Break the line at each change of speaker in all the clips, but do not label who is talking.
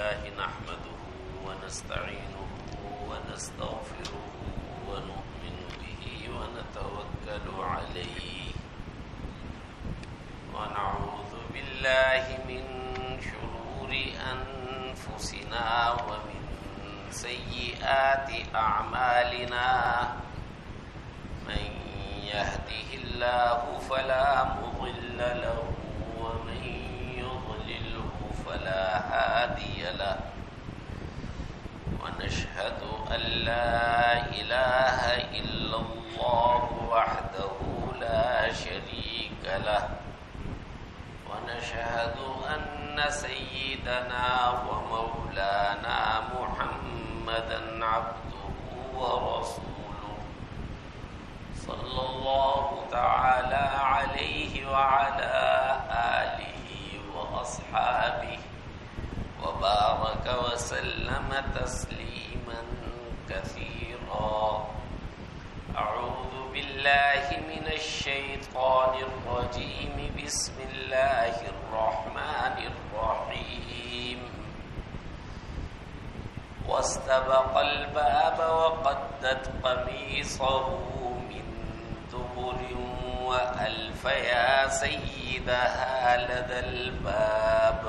لله نحمده ونستعينه ونستغفره ونؤمن به ونتوكل عليه ونعوذ بالله من شرور أنفسنا ومن سيئات أعمالنا من يهده الله فلا مضل له ومن يضلله فلا هادي له ونشهد أن لا إله إلا الله وحده لا شريك له ونشهد أن سيدنا ومولانا محمدا عبده ورسوله صلى الله تعالى عليه وعلى آله وأصحابه وبارك وسلم تسليما كثيرا. أعوذ بالله من الشيطان الرجيم. بسم الله الرحمن الرحيم. واستبق الباب وقدت قميصه من دبر وألف يا سيدها لدى الباب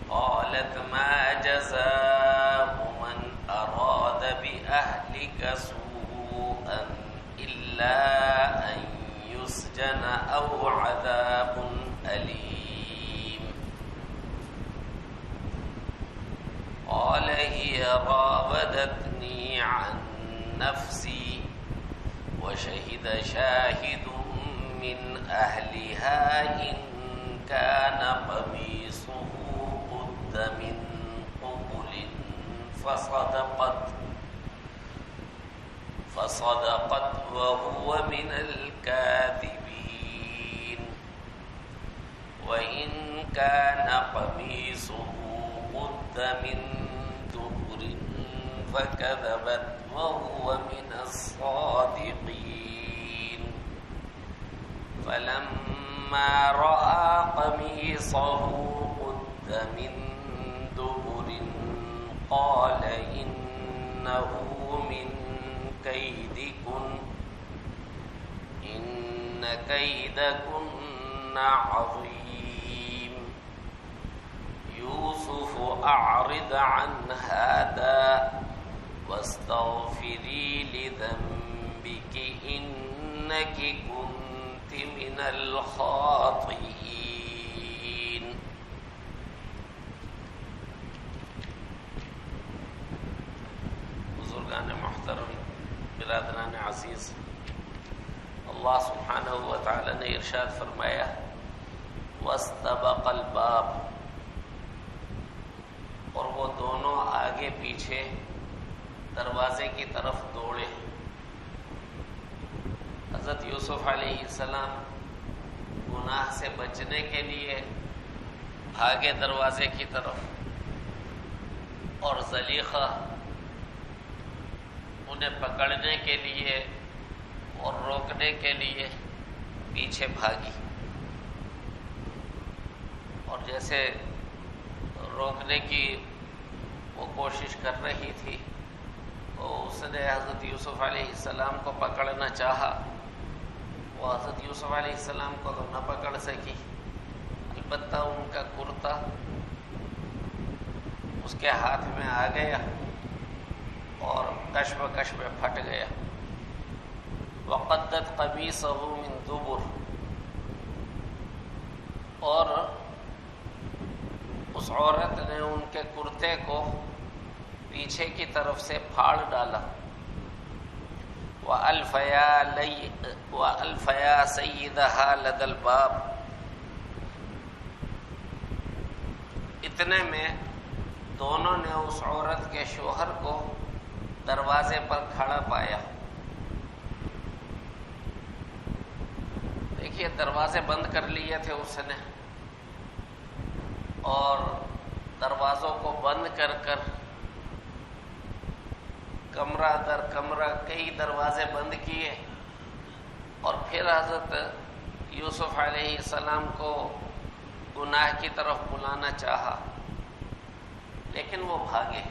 قالت ما جزاء من أراد بأهلك سوءا إلا أن يسجن أو عذاب أليم. قال هي راودتني عن نفسي وشهد شاهد من أهلها إن كان قميصه قد من قبل فصدقت وهو من الكاذبين وإن كان قميصه قد من دبر فكذبت وهو من الصادقين. فلما رأى قميصه قد من دبر قال إنه من كيدكن إن كيدكن عظيم. يوسف أعرض عن هذا واستغفري لذنبك إنك كنت من الخاطئين. بزرگان محترم، برادران عزیز، اللہ سبحانہ و تعالی نے ارشاد فرمایا واستبق الباب، اور وہ دونوں آگے پیچھے دروازے کی طرف دوڑے. حضرت یوسف علیہ السلام گناہ سے بچنے کے لیے بھاگے دروازے کی طرف، اور زلیخا انہیں پکڑنے کے لیے اور روکنے کے لیے پیچھے بھاگی. اور جیسے روکنے کی وہ کوشش کر رہی تھی تو اس نے حضرت یوسف علیہ السلام کو پکڑنا چاہا. وہ حضرت یوسف علیہ السلام کو تو نہ پکڑ سکی، البتہ ان کا کرتا اس کے ہاتھ میں آ گیا اور کش میں پھٹ گیا. وقدت قمیصہ من دبر، اور اس عورت نے ان کے کرتے کو پیچھے کی طرف سے پھاڑ ڈالا. وَأَلْفَ يَا سَيِّدَهَا لَدَى الْبَابِ، اتنے میں دونوں نے اس عورت کے شوہر کو دروازے پر کھڑا پایا. دیکھیے دروازے بند کر لیے تھے اس نے، اور دروازوں کو بند کر کمرہ در کمرہ کئی دروازے بند کیے، اور پھر حضرت یوسف علیہ السلام کو گناہ کی طرف بلانا چاہا. لیکن وہ بھاگے،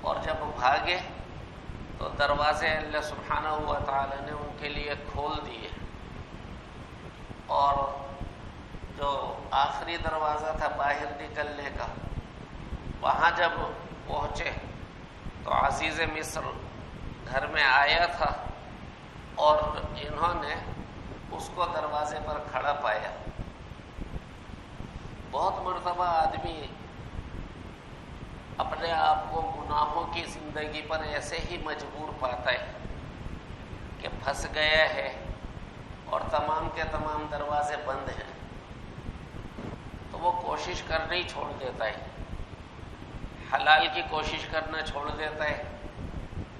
اور جب بھاگے تو دروازے اللہ سبحانہ و تعالی نے ان کے لیے کھول دیے، اور جو آخری دروازہ تھا باہر نکلنے کا، وہاں جب پہنچے تو عزیز مصر گھر میں آیا تھا، اور انہوں نے اس کو دروازے پر کھڑا پایا۔ بہت مرتبہ آدمی اپنے آپ کو گناہوں کی زندگی پر ایسے ہی مجبور پاتا ہے کہ پھنس گیا ہے اور تمام کے تمام دروازے بند ہیں، تو وہ کوشش کرنا ہی چھوڑ دیتا ہے، حلال کی کوشش کرنا چھوڑ دیتا ہے،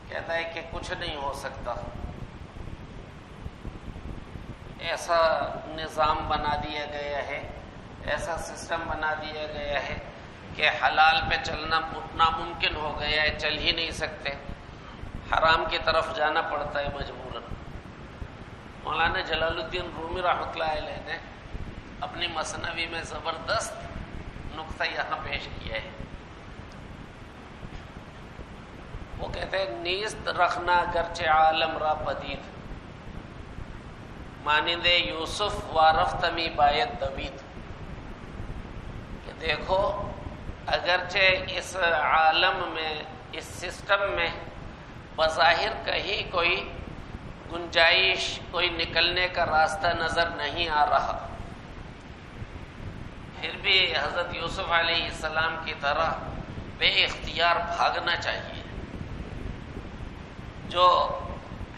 کہتا ہے کہ کچھ نہیں ہو سکتا۔ ایسا نظام بنا دیا گیا ہے، ایسا سسٹم بنا دیا گیا ہے کہ حلال پہ چلنا ناممکن ہو گیا ہے، چل ہی نہیں سکتے، حرام کی طرف جانا پڑتا ہے مجبوراً۔ مولانا جلال الدین رومی رحمۃ اللہ علیہ نے اپنی مثنوی میں زبردست نقطہ یہاں پیش کیا ہے۔ وہ کہتے ہیں نیست رکھنا گرچہ عالم را پدید، مانند یوسف وارفتمی باید دوید، کہ دیکھو اگرچہ اس عالم میں، اس سسٹم میں بظاہر کہیں کوئی گنجائش، کوئی نکلنے کا راستہ نظر نہیں آ رہا، پھر بھی حضرت یوسف علیہ السلام کی طرح بے اختیار بھاگنا چاہیے۔ جو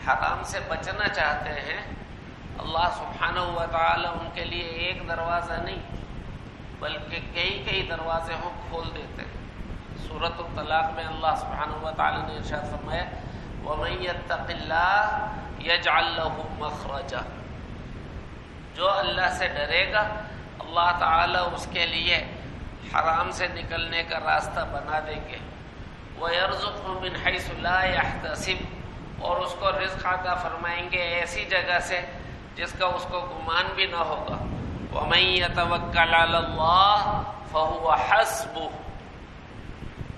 حرام سے بچنا چاہتے ہیں، اللہ سبحانہ و تعالی ان کے لیے ایک دروازہ نہیں بلکہ کئی دروازے کھول دیتے ہیں۔ سورۃ الطلاق میں اللہ سبحانہ و تعالی نے ارشاد فرمایا وَمَن يَتَّقِ اللَّهَ يَجْعَل لَّهُ مَخْرَجًا، جو اللہ سے ڈرے گا اللہ تعالی اس کے لیے حرام سے نکلنے کا راستہ بنا دیں گے، وَيَرْزُقْهُ مِنْ حَيْثُ لَا يَحْتَسِبُ، اور اس کو رزق عطا فرمائیں گے ایسی جگہ سے جس کا اس کو گمان بھی نہ ہوگا۔ وَمَن يَتَوَكَّلْ عَلَى اللَّهِ فَهُوَ حَسْبُهُ،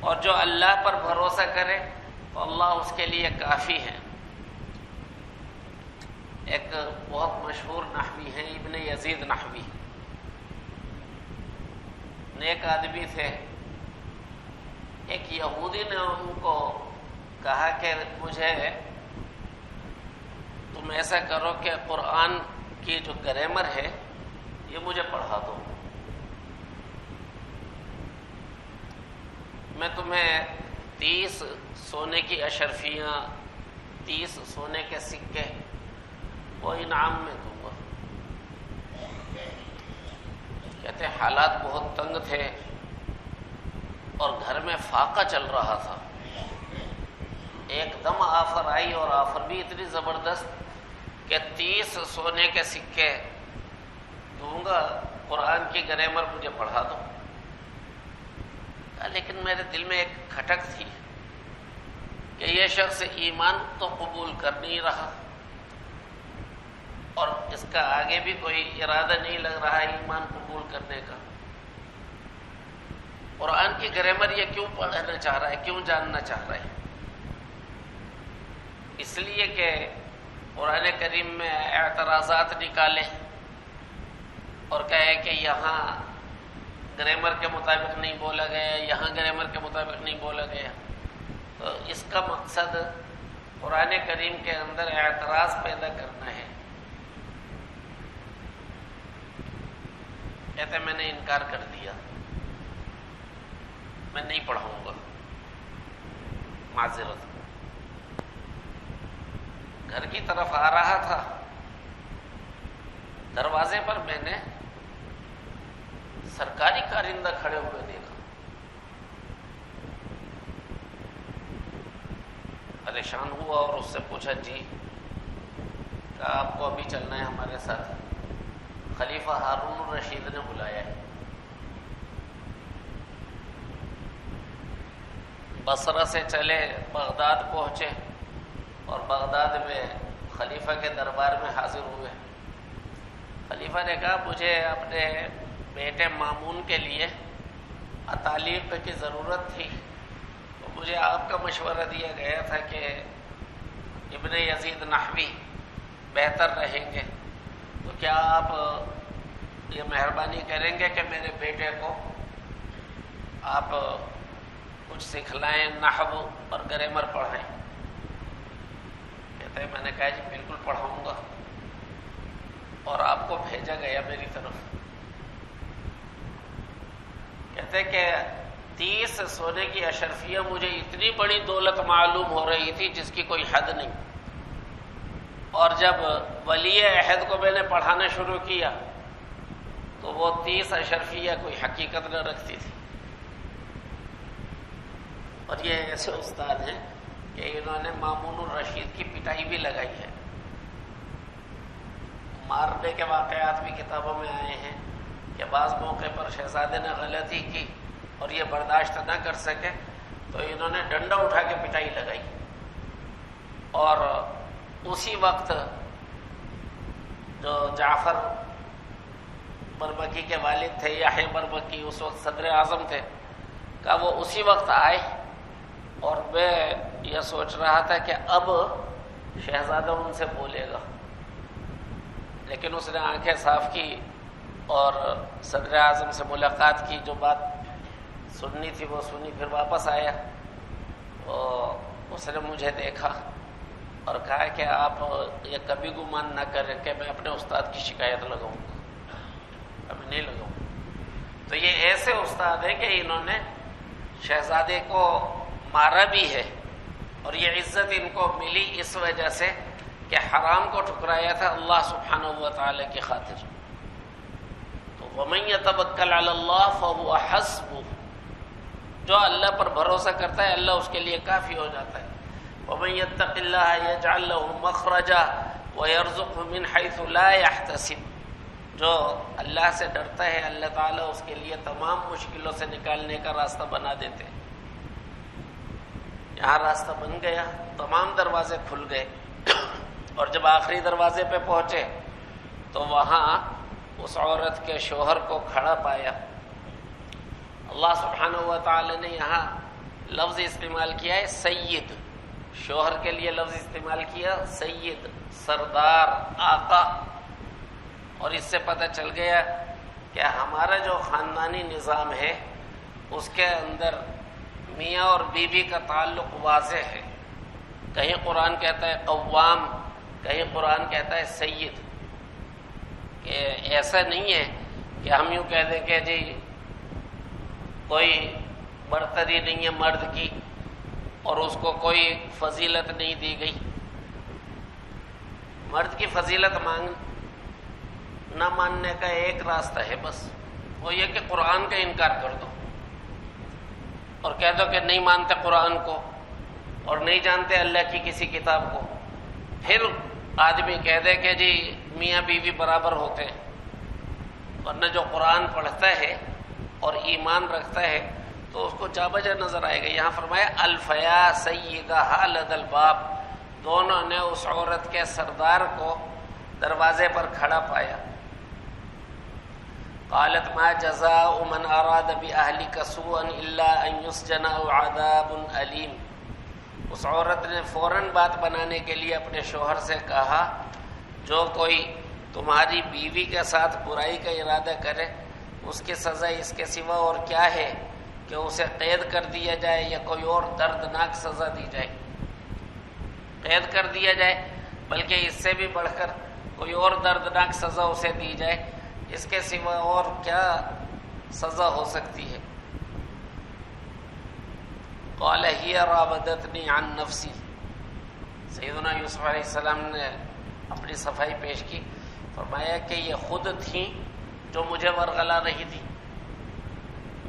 اور جو اللہ پر بھروسہ کرے تو اللہ اس کے لیے کافی ہے۔ ایک بہت مشہور نحوی ہیں ابن یزید نحوی، نیک آدمی تھے۔ ایک یہودی نے ان کو کہا کہ مجھے تم ایسا کرو کہ قرآن کی جو گرامر ہے یہ مجھے پڑھا دو، میں تمہیں 30 سونے کی اشرفیاں، 30 سونے کے سکے وہ انعام میں دوں گا۔ کہتے حالات بہت تنگ تھے اور گھر میں فاقہ چل رہا تھا، ایک دم آفر آئی، اور آفر بھی اتنی زبردست کہ 30 سونے کے سکے دوں گا، قرآن کی گرامر مجھے پڑھا دو۔ لیکن میرے دل میں ایک کھٹک تھی کہ یہ شخص ایمان تو قبول کر نہیں رہا، اور اس کا آگے بھی کوئی ارادہ نہیں لگ رہا ایمان قبول کرنے کا۔ قرآن کی گرامر یہ کیوں پڑھنا چاہ رہا ہے، کیوں جاننا چاہ رہا ہے؟ اس لیے کہ قرآن کریم میں اعتراضات نکالے اور کہے کہ یہاں گرامر کے مطابق نہیں بولا گیا، یہاں گرامر کے مطابق نہیں بولا گیا۔ تو اس کا مقصد قرآن کریم کے اندر اعتراض پیدا کرنا ہے۔ کہتے میں نے انکار کر دیا، میں نہیں پڑھاؤں گا، معذرت۔ گھر کی طرف آ رہا تھا، دروازے پر میں نے سرکاری کارندہ کھڑے ہوئے دیکھا، پریشان ہوا اور اس سے پوچھا جی کہا آپ کو ابھی چلنا ہے ہمارے ساتھ، خلیفہ ہارون الرشید نے بلایا ہے۔ بصرہ سے چلے بغداد پہنچے اور بغداد میں خلیفہ کے دربار میں حاضر ہوئے۔ خلیفہ نے کہا مجھے اپنے بیٹے مامون کے لیے تعلیق کی ضرورت تھی تو مجھے آپ کا مشورہ دیا گیا تھا کہ ابن یزید نحوی بہتر رہیں گے، تو کیا آپ یہ مہربانی کریں گے کہ میرے بیٹے کو آپ کچھ سکھلائیں، نحو اور گرامر پڑھائیں؟ کہتے ہیں میں نے کہا جی بالکل پڑھاؤں گا، اور آپ کو بھیجا گیا میری طرف۔ کہتے کہ 30 سونے کی اشرفیہ مجھے اتنی بڑی دولت معلوم ہو رہی تھی جس کی کوئی حد نہیں، اور جب ولی عہد کو میں نے پڑھانا شروع کیا تو وہ 30 اشرفیہ کوئی حقیقت نہ رکھتی تھی۔ اور یہ ایسے استاد ہیں کہ انہوں نے مامون الرشید کی پٹائی بھی لگائی ہے، مارنے کے واقعات بھی کتابوں میں آئے ہیں کہ بعض موقع پر شہزادے نے غلطی کی اور یہ برداشت نہ کر سکے تو انہوں نے ڈنڈا اٹھا کے پٹائی لگائی، اور اسی وقت جو جعفر برمکی کے والد تھے، یحییٰ برمکی اس وقت صدر اعظم تھے، کہ وہ اسی وقت آئے، اور میں یہ سوچ رہا تھا کہ اب شہزادہ ان سے بولے گا، لیکن اس نے آنکھیں صاف کی اور صدر اعظم سے ملاقات کی، جو بات سننی تھی وہ سنی، پھر واپس آیا اور اس نے مجھے دیکھا اور کہا کہ آپ یہ کبھی گمان نہ کریں کہ میں اپنے استاد کی شکایت لگاؤں گا، ابھی نہیں لگاؤں۔ تو یہ ایسے استاد ہیں کہ انہوں نے شہزادے کو مارا بھی ہے، اور یہ عزت ان کو ملی اس وجہ سے کہ حرام کو ٹھکرایا تھا اللہ سبحانہ و تعالی کی خاطر۔ تو وَمَن يَتَوَكَّلْ عَلَى اللَّهِ فَهُوَ حَسْبُهُ، جو اللہ پر بھروسہ کرتا ہے اللہ اس کے لیے کافی ہو جاتا ہے۔ وَمَن يَتَّقِ اللَّهَ يَجْعَل لَّهُ مَخْرَجًا وَيَرْزُقْهُ مِنْ حَيْثُ لَا يَحْتَسِبُ، جو اللہ سے ڈرتا ہے اللہ تعالیٰ اس کے لیے تمام مشکلوں سے نکالنے کا راستہ بنا دیتے ہیں۔ یہاں راستہ بن گیا، تمام دروازے کھل گئے، اور جب آخری دروازے پہ پہنچے تو وہاں اس عورت کے شوہر کو کھڑا پایا۔ اللہ سبحانہ و تعالی نے یہاں لفظ استعمال کیا ہے سید، شوہر کے لیے لفظ استعمال کیا سید، سردار، آقا، اور اس سے پتہ چل گیا کہ ہمارا جو خاندانی نظام ہے اس کے اندر میاں اور بیوی کا تعلق واضح ہے۔ کہیں قرآن کہتا ہے قوام، کہیں قرآن کہتا ہے سید، کہ ایسا نہیں ہے کہ ہم یوں کہہ دیں کہ جی کوئی برتری نہیں ہے مرد کی اور اس کو کوئی فضیلت نہیں دی گئی۔ مرد کی فضیلت نہ ماننے کا ایک راستہ ہے بس، وہ یہ کہ قرآن کا انکار کر دو اور کہہ دو کہ نہیں مانتے قرآن کو اور نہیں جانتے اللہ کی کسی کتاب کو، پھر آدمی کہہ دے کہ جی میاں بیوی برابر ہوتے ہیں، ورنہ جو قرآن پڑھتا ہے اور ایمان رکھتا ہے تو اس کو جا بجا نظر آئے گا۔ یہاں فرمایا الفیا سیدہا لدی الباب، دونوں نے اس عورت کے سردار کو دروازے پر کھڑا پایا۔ قالت ما جزاء من اراد باهلك سوءا الا ان يسجن او عذاب الیم، اس عورت نے فوراً بات بنانے کے لیے اپنے شوہر سے کہا جو کوئی تمہاری بیوی کے ساتھ برائی کا ارادہ کرے اس کی سزا اس کے سوا اور کیا ہے کہ اسے قید کر دیا جائے یا کوئی اور دردناک سزا دی جائے، قید کر دیا جائے، بلکہ اس سے بھی بڑھ کر کوئی اور دردناک سزا اسے دی جائے، اس کے سوا اور کیا سزا ہو سکتی ہے؟ قال ہی راودتنی عن نفسی، سیدنا یوسف علیہ السلام نے اپنی صفائی پیش کی، فرمایا کہ یہ خود تھیں جو مجھے ورغلا رہی تھی،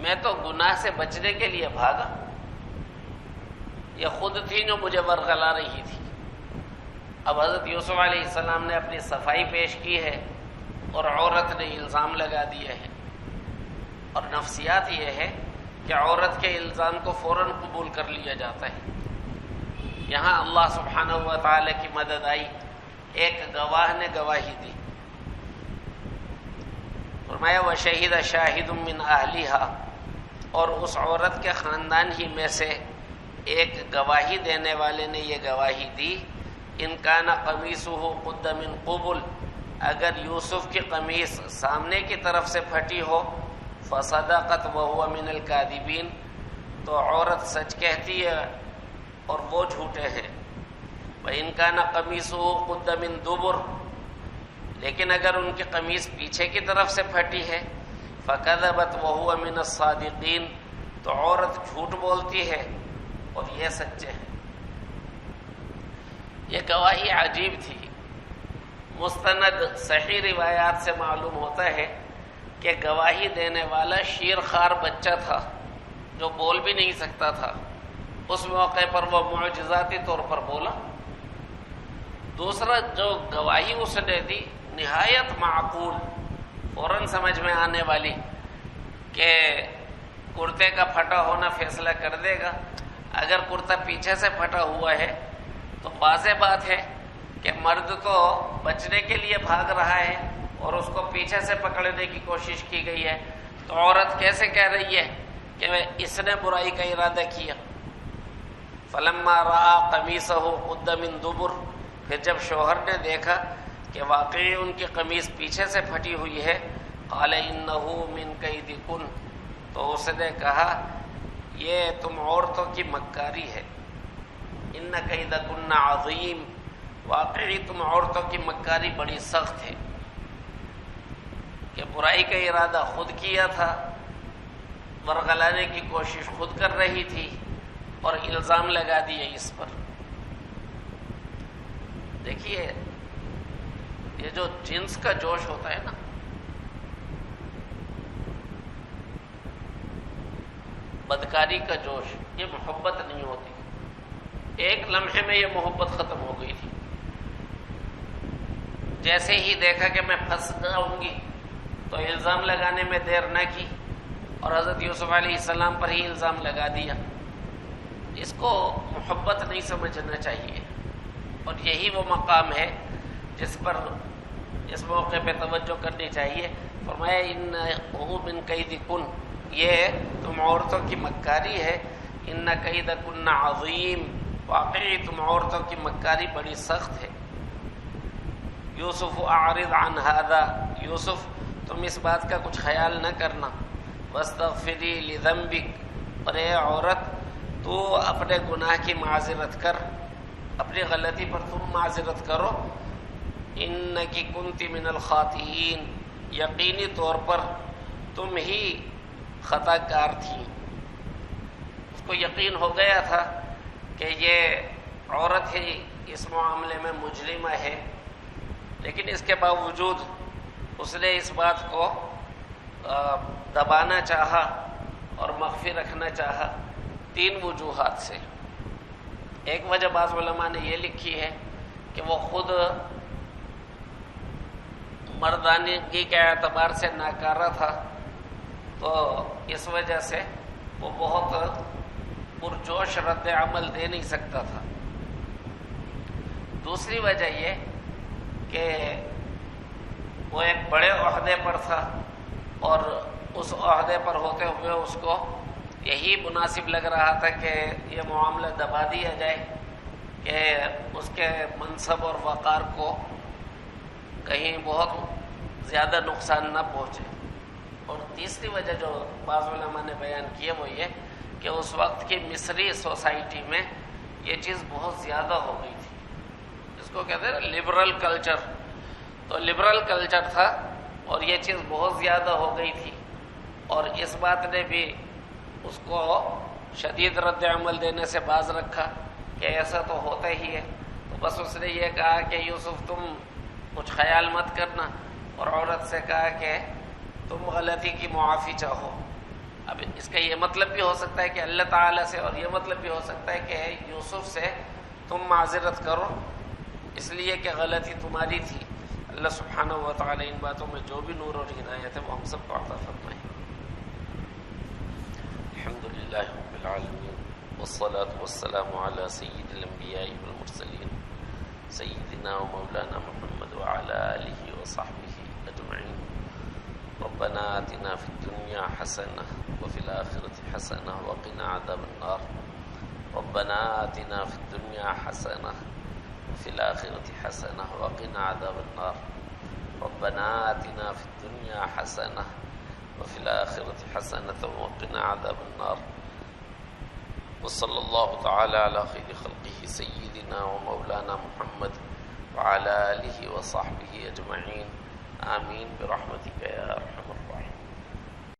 میں تو گناہ سے بچنے کے لیے بھاگا، یہ خود تھی جو مجھے ورغلا رہی تھی۔ اب حضرت یوسف علیہ السلام نے اپنی صفائی پیش کی ہے اور عورت نے الزام لگا دیا ہے، اور نفسیات یہ ہے کہ عورت کے الزام کو فوراً قبول کر لیا جاتا ہے۔ یہاں اللہ سبحانہ و تعالی کی مدد آئی، ایک گواہ نے گواہی دی، فرمایا وَشَهِدَ شَاهِدٌ مِّنْ أَهْلِهَا، اور اس عورت کے خاندان ہی میں سے ایک گواہی دینے والے نے یہ گواہی دی، ان کان قمیصہ قد من قبل، اگر یوسف کی قمیص سامنے کی طرف سے پھٹی ہو، فصدقت وہو من الکاذبین، تو عورت سچ کہتی ہے اور وہ جھوٹے ہیں۔ وَإِن كَانَ قَمِيصُهُ قُدَّ مِن دُبُرٍ، لیکن اگر ان کی قمیص پیچھے کی طرف سے پھٹی ہے، فَكَذَبَتْ وَهُوَ مِنَ الصَّادِقِينَ، تو عورت جھوٹ بولتی ہے اور یہ سچے ہیں۔ یہ گواہی عجیب تھی۔ مستند صحیح روایات سے معلوم ہوتا ہے کہ گواہی دینے والا شیرخوار بچہ تھا جو بول بھی نہیں سکتا تھا، اس موقع پر وہ معجزاتی طور پر بولا۔ دوسرا جو گواہی اس نے دی نہایت معقول، فوراً سمجھ میں آنے والی، کہ کرتے کا پھٹا ہونا فیصلہ کر دے گا۔ اگر کرتا پیچھے سے پھٹا ہوا ہے تو واضح بات ہے کہ مرد تو بچنے کے لیے بھاگ رہا ہے اور اس کو پیچھے سے پکڑنے کی کوشش کی گئی ہے، تو عورت کیسے کہہ رہی ہے کہ اس نے برائی کا ارادہ کیا؟ فلما رأى قمیصہ قد من دبر، پھر جب شوہر نے دیکھا کہ واقعی ان کی قمیص پیچھے سے پھٹی ہوئی ہے، قال انہ من کیدکن، تو اس نے کہا یہ تم عورتوں کی مکاری ہے، ان کیدکن عظیم، واقعی تم عورتوں کی مکاری بڑی سخت ہے۔ کہ برائی کا ارادہ خود کیا تھا، ورغلانے کی کوشش خود کر رہی تھی اور الزام لگا دیے اس پر۔ دیکھیے یہ جو جنس کا جوش ہوتا ہے نا، بدکاری کا جوش، یہ محبت نہیں ہوتی۔ ایک لمحے میں یہ محبت ختم ہو گئی تھی۔ جیسے ہی دیکھا کہ میں پھنس جاؤں گی تو الزام لگانے میں دیر نہ کی اور حضرت یوسف علیہ السلام پر ہی الزام لگا دیا۔ اس کو محبت نہیں سمجھنا چاہیے، اور یہی وہ مقام ہے جس پر اس موقع پہ توجہ کرنی چاہیے۔ فرمایا انہ من کیدکن، یہ تم عورتوں کی مکاری ہے، ان کیدکن عظیم، واقعی تم عورتوں کی مکاری بڑی سخت ہے۔ یوسف اعرض عن ھذا، یوسف تم اس بات کا کچھ خیال نہ کرنا، واستغفری لذنبک، اور اے عورت تو اپنے گناہ کی معذرت کر، اپنی غلطی پر تم معذرت کرو، انکی کنت من الخاطئین، یقینی طور پر تم ہی خطا کار تھی۔ اس کو یقین ہو گیا تھا کہ یہ عورت ہی اس معاملے میں مجرمہ ہے، لیکن اس کے باوجود اس نے اس بات کو دبانا چاہا اور مخفی رکھنا چاہا تین وجوہات سے۔ ایک وجہ بعض علماء نے یہ لکھی ہے کہ وہ خود مردانگی کے اعتبار سے ناکارہ تھا، تو اس وجہ سے وہ بہت پرجوش رد عمل دے نہیں سکتا تھا۔ دوسری وجہ یہ کہ وہ ایک بڑے عہدے پر تھا، اور اس عہدے پر ہوتے ہوئے اس کو یہی مناسب لگ رہا تھا کہ یہ معاملہ دبا دیا جائے کہ اس کے منصب اور وقار کو کہیں بہت زیادہ نقصان نہ پہنچے۔ اور تیسری وجہ جو بعض علماء نے بیان کی ہے وہ یہ کہ اس وقت کی مصری سوسائٹی میں یہ چیز بہت زیادہ ہو گئی تھی، جس کو کہتے ہیں لبرل کلچر، تو لبرل کلچر تھا اور یہ چیز بہت زیادہ ہو گئی تھی، اور اس بات نے بھی اس کو شدید رد عمل دینے سے باز رکھا کہ ایسا تو ہوتا ہی ہے۔ تو بس اس نے یہ کہا کہ یوسف تم کچھ خیال مت کرنا، اور عورت سے کہا کہ تم غلطی کی معافی چاہو۔ اب اس کا یہ مطلب بھی ہو سکتا ہے کہ اللہ تعالیٰ سے، اور یہ مطلب بھی ہو سکتا ہے کہ یوسف سے تم معذرت کرو، اس لیے کہ غلطی تمہاری تھی۔ اللہ سبحانہ و تعالیٰ ان باتوں میں جو بھی نور اور ہدایت ہے وہ ہم سب کو عطا فرمائے۔ الحمدللہ رب العالمین، والصلاة والسلام علی سید الانبیاء والمرسلین، سیدنا و مولانا محمد وعلی آلہ وصحبہ اجمعین۔ ربنا ربنا آتنا في الدنيا حسنة وفي الآخرة حسنة وقنا عذاب النار ربنا آتنا في الدنيا حسنة وفي الآخرة حسنة وقنا عذاب النار ربنا آتنا في الدنيا حسنة وفي الآخرة حسنة وقنا عذاب النار وصلى الله تعالى على خير خلقه سيدنا ومولانا محمد وعلى آله وصحبه أجمعين آمين برحمتك يا أرحم الراحمين.